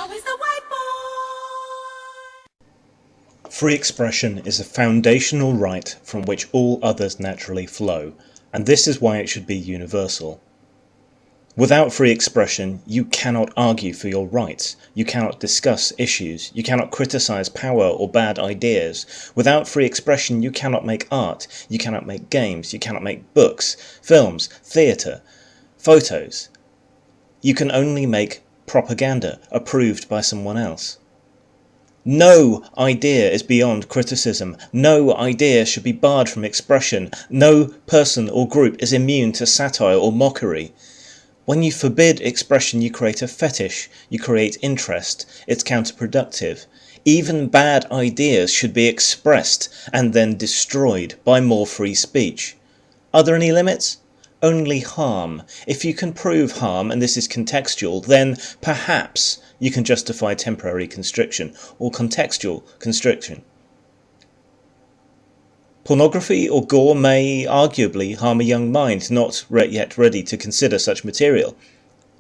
always the whiteboard. Free expression is a foundational right from which all others naturally flow, and this is why it should be universal. Without free expression, you cannot argue for your rights, you cannot discuss issues, you cannot criticize power or bad ideas. Without free expression, you cannot make art, you cannot make games, you cannot make books, films, theatre, photos. You can only make propaganda approved by someone else. No idea is beyond criticism. No idea should be barred from expression. No person or group is immune to satire or mockery. When you forbid expression, you create a fetish, you create interest. It's counterproductive. Even bad ideas should be expressed and then destroyed by more free speech. Are there any limits? Only harm. If you can prove harm, and this is contextual, then perhaps you can justify temporary constriction or contextual constriction. Pornography or gore may arguably harm a young mind not yet ready to consider such material,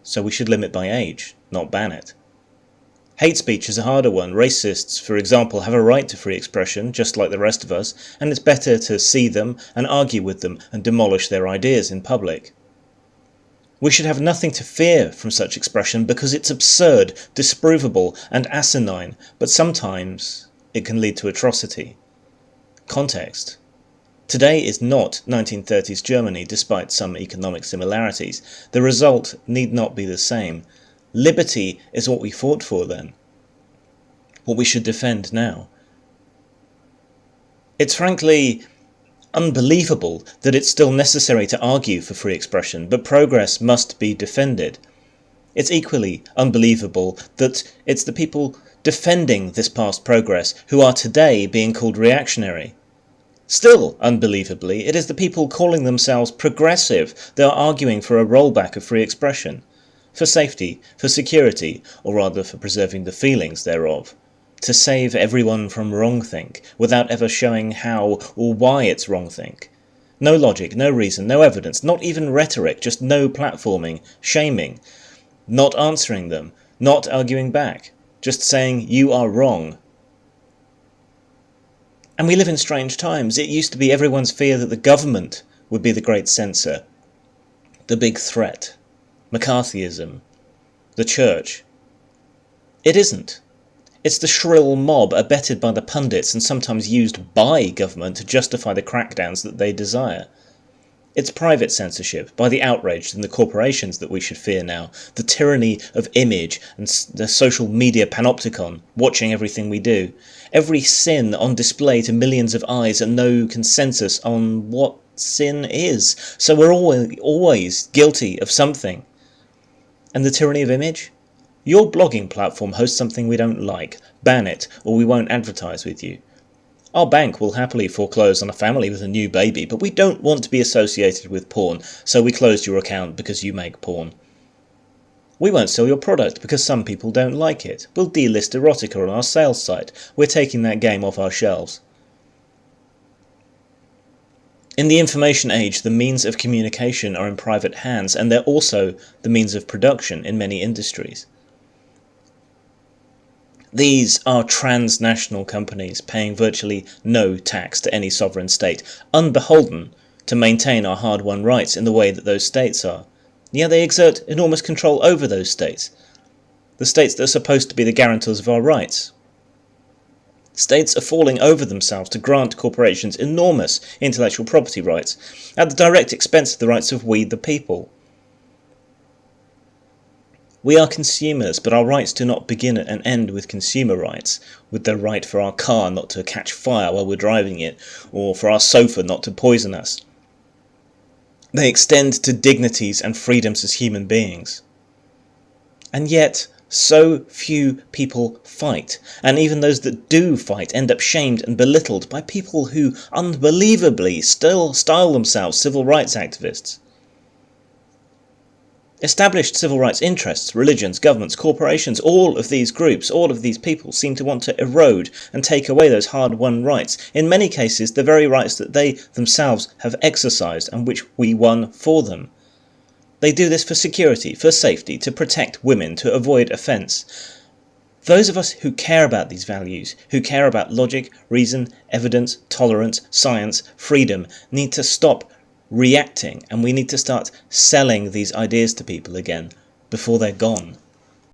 so we should limit by age, not ban it. Hate speech is a harder one. Racists, for example, have a right to free expression, just like the rest of us, and it's better to see them and argue with them and demolish their ideas in public. We should have nothing to fear from such expression because it's absurd, disprovable, and asinine, but sometimes it can lead to atrocity. Context. Today is not 1930s Germany, despite some economic similarities. The result need not be the same. Liberty is what we fought for then, what we should defend now. It's frankly unbelievable that it's still necessary to argue for free expression, but progress must be defended. It's equally unbelievable that it's the people defending this past progress who are today being called reactionary. Still, unbelievably, it is the people calling themselves progressive that are arguing for a rollback of free expression. For safety, for security, or rather for preserving the feelings thereof. To save everyone from wrongthink, without ever showing how or why it's wrongthink. No logic, no reason, no evidence, not even rhetoric, just no platforming, shaming, not answering them, not arguing back, just saying you are wrong. And we live in strange times. It used to be everyone's fear that the government would be the great censor, the big threat. McCarthyism, the church. It isn't. It's the shrill mob abetted by the pundits and sometimes used by government to justify the crackdowns that they desire. It's private censorship by the outraged and the corporations that we should fear now, the tyranny of image and the social media panopticon watching everything we do, every sin on display to millions of eyes and no consensus on what sin is, so we're always guilty of something. And the tyranny of image? Your blogging platform hosts something we don't like. Ban it, or we won't advertise with you. Our bank will happily foreclose on a family with a new baby, but we don't want to be associated with porn, so we closed your account because you make porn. We won't sell your product because some people don't like it. We'll delist erotica on our sales site. We're taking that game off our shelves. In the information age, the means of communication are in private hands, and they're also the means of production in many industries. These are transnational companies paying virtually no tax to any sovereign state, unbeholden to maintain our hard-won rights in the way that those states are. Yet they exert enormous control over those states, the states that are supposed to be the guarantors of our rights. States are falling over themselves to grant corporations enormous intellectual property rights, at the direct expense of the rights of we the people. We are consumers, but our rights do not begin and end with consumer rights, with the right for our car not to catch fire while we're driving it, or for our sofa not to poison us. They extend to dignities and freedoms as human beings. And yet, so few people fight, and even those that do fight end up shamed and belittled by people who unbelievably still style themselves civil rights activists. Established civil rights interests, religions, governments, corporations, all of these groups, all of these people seem to want to erode and take away those hard-won rights, in many cases the very rights that they themselves have exercised and which we won for them. They do this for security, for safety, to protect women, to avoid offence. Those of us who care about these values, who care about logic, reason, evidence, tolerance, science, freedom, need to stop reacting, and we need to start selling these ideas to people again before they're gone.